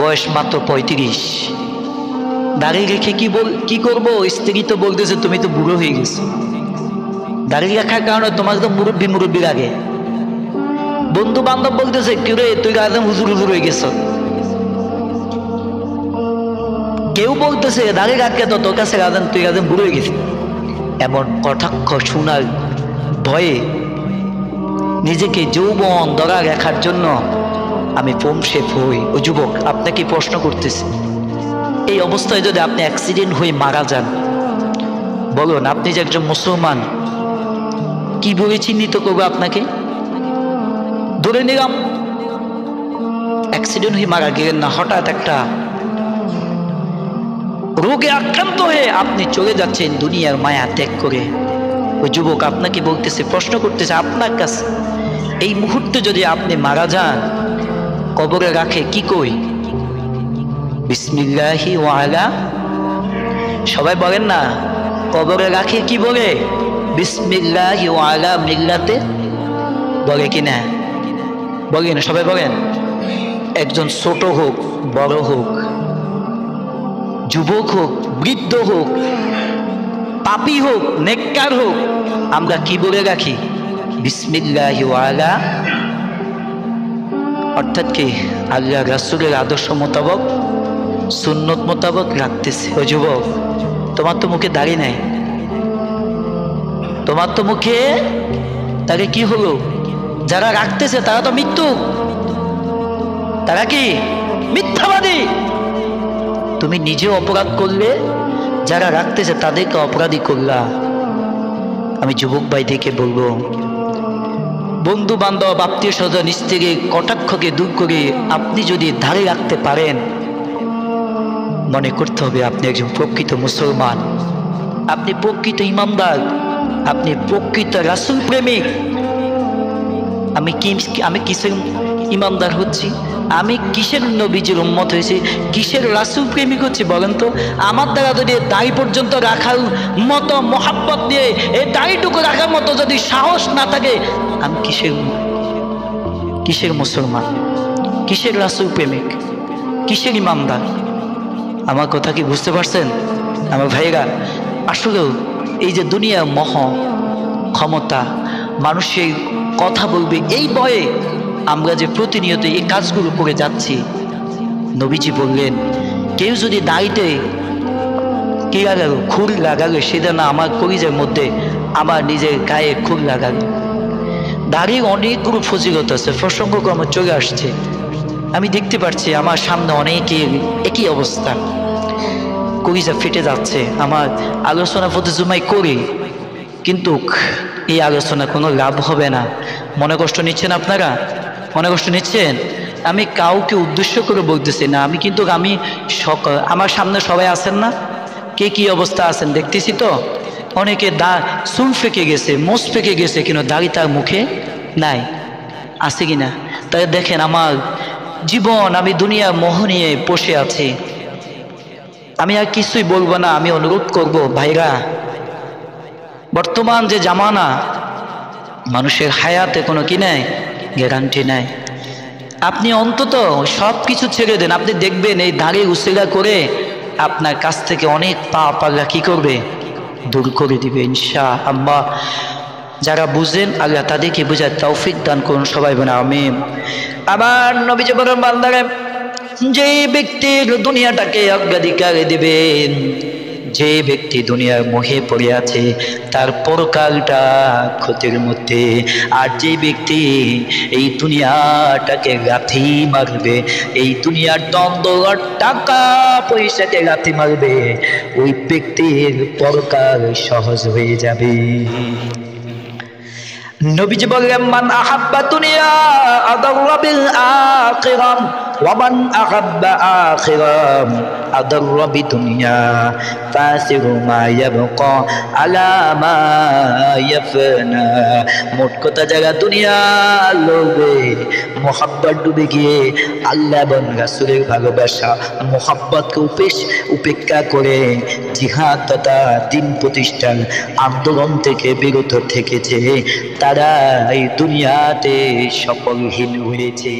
বয়স মাত্র ৩৫। দাড়ি রেখে কি করব? স্ত্রী তো বলতেছে তুমি তো বুড়ো হয়ে গেছো। দাড়ি রাখার কারণে তোমাকে তো মুরব্বী মুরব্বী লাগে। বন্ধু বান্ধব বলতেছে কি রে তুই একদম হুজুর হুজুর হয়ে গেছ। কেউ বলতেছে দাড়ি রাখে তো তোর কাছে তুই একদম বুড়ো হয়ে গেছিস। এমন কটাক্ষ শোনার ভয়ে নিজেকে যৌবন ধরা রাখার জন্য আমি পমশেপ হই। ও যুবক, আপনাকে প্রশ্ন করতেছি, এই অবস্থায় যদি আপনি অ্যাক্সিডেন্ট হয়ে মারা যান, বলুন আপনি যে একজন মুসলমান, কি বলে চিহ্নিত করবো আপনাকে? ধরে নিলাম অ্যাক্সিডেন্ট হয়ে মারা গেলেন না, হঠাৎ একটা রোগে আক্রান্ত হয়ে আপনি চলে যাচ্ছেন দুনিয়ার মায়া ত্যাগ করে। ওই যুবক আপনাকে বলতেছে, প্রশ্ন করতেছে আপনার কাছে, এই মুহূর্তে যদি আপনি মারা যান, কবরে রাখে কি কই? বিসমিল্লাহি ওয়া আলা, সবাই বলেন না, কবরে রাখে কি বলে? বিসমিল্লাহি ওয়া আলা মিল্লাতে, বলে কিনা? বলেন, সবাই বলেন। একজন ছোট হোক বড় হোক, যুবক হোক বৃদ্ধ হোক, পাপী হোক নেককার হোক, আমরা কি বলে রাখি? বিসমিল্লাহি ওয়া আলা। অর্থাৎ কি আল্লাহ রাসূলের আদর্শ মোতাবক, সুন্নত মোতাবক রাখতেছে। ও যুবক, তোমার তো মুখে দাড়ি নাই, তোমার তো মুখে তাকে কি হলো? যারা রাখতেছে তারা তো মৃত্যু, তারা কি মিথ্যাবাদী। তুমি নিজে অপরাধ করলে, যারা রাখতেছে তাদেরকে অপরাধী করলা। আমি যুবক ভাইদেরকে বলবো, বন্ধু বান্ধব আত্মীয় স্বজন স্ত্রী কটাক্ষকে দূর করে আপনি যদি ধারে রাখতে পারেন, মনে করতে হবে আপনি একজন প্রকৃত মুসলমান, আপনি প্রকৃত ইমানদার, আপনি প্রকৃত রাসূল প্রেমিক। আমি কিসের ইমানদার হচ্ছি? আমি কিসের নবীজির উম্মত হয়েছি? কিসের রাসূল প্রেমিক হচ্ছি বলেন তো? আমার দ্বারা যদি দাড়ি পর্যন্ত রাখার মতো মোহাব্বত দিয়ে এই দাড়িটুকু রাখার মতো যদি সাহস না থাকে, আমি কিসের মুসলমান, কিসের রাসূল প্রেমিক, কিসের ইমানদার? আমার কথা কি বুঝতে পারছেন আমার ভাইরা? আসলেও এই যে দুনিয়া মোহ, ক্ষমতা, মানুষের কথা বলবে এই ভয়ে আমরা যে প্রতিনিয়ত এই কাজগুলো করে যাচ্ছি, নবীজি বললেন কেউ যদি দাড়িতে কি লাগালো, খুর লাগালো, সেটা না আমার কলিজার মধ্যে আমার নিজের গায়ে খুর লাগালো। দাড়ির অনেকগুলো ফজিলত আছে, প্রসঙ্গক্রমে চলে আসছে। আমি দেখতে পাচ্ছি আমার সামনে অনেকের একই অবস্থা, কলিজা ফেটে যাচ্ছে। আমার আলোচনা প্রতি জুমাই করি, কিন্তু এই আলোচনা কোনো লাভ হবে না। মনে কষ্ট নিচ্ছেন আপনারা? মনে কষ্ট নিচ্ছেন? আমি কাউকে উদ্দেশ্য করে বলতেছি না, আমি আমার সামনে সবাই আছেন না, কে কি অবস্থা আছেন দেখতেছি তো। অনেকে চুল ফেঁকে গেছে, মোষ ফেঁকে গেছে, কিন্তু দাড়ি তার মুখে নাই, আছে কিনা? তাই দেখেন আমার জীবন, আমি দুনিয়ার মোহ নিয়ে বসে আছি। আমি আর কিছুই বলবো না, আমি অনুরোধ করব ভাইরা, বর্তমান যে জামানা, মানুষের হায়াতে কোনো কি নাই, গ্যারান্টি নাই। আপনি অন্তত সব কিছু ছেড়ে দেন, আপনি দেখবেন এই দাড়ি উসিলা করে আপনার কাছ থেকে অনেক পাপ আল্লাহ কি করবে? দূর করে দিবে ইনশাআল্লাহ। যারা বুঝেন আল্লাহ তাদেরকে বুঝার তৌফিক দান করুন, সবাই বলেন আমিন। আবার নবীজি বলেন, বান্দারে যে ব্যক্তির দুনিয়াটাকে অগ্রাধিকার দিবেন, যে ব্যক্তি দুনিয়ার মোহে পড়ে আছে, তার পরকালটা ক্ষতির মধ্যে। আর যে ব্যক্তি এই দুনিয়াটাকে লাথি মারবে, এই দুনিয়ার দ্বন্দ্ব আর টাকা পয়সাকে লাথি মারবে, ওই ব্যক্তির পরকাল সহজ হয়ে যাবে। নবীজি বললেন, মান আহাব্বা দুনিয়া আদাররা বিল আখিরাহ ওয়া মান আহাব্বা আখিরাহ আদাররা বিদুনিয়া ফাসিরু মা ইয়াবকা আলা মা ইয়াফনা। মোট কথা, যারা দুনিয়া লোভে মোহাব্বত ডুবে গিয়ে আল্লাহ এবং রাসূলের ভালোবাসা মোহাব্বতকে উপেক্ষা করে জিহাদ তথা দিন প্রতিষ্ঠান আন্দোলন থেকে বিরত থেকেছে, তারা এই দুনিয়াতে সফলহীন হয়েছে।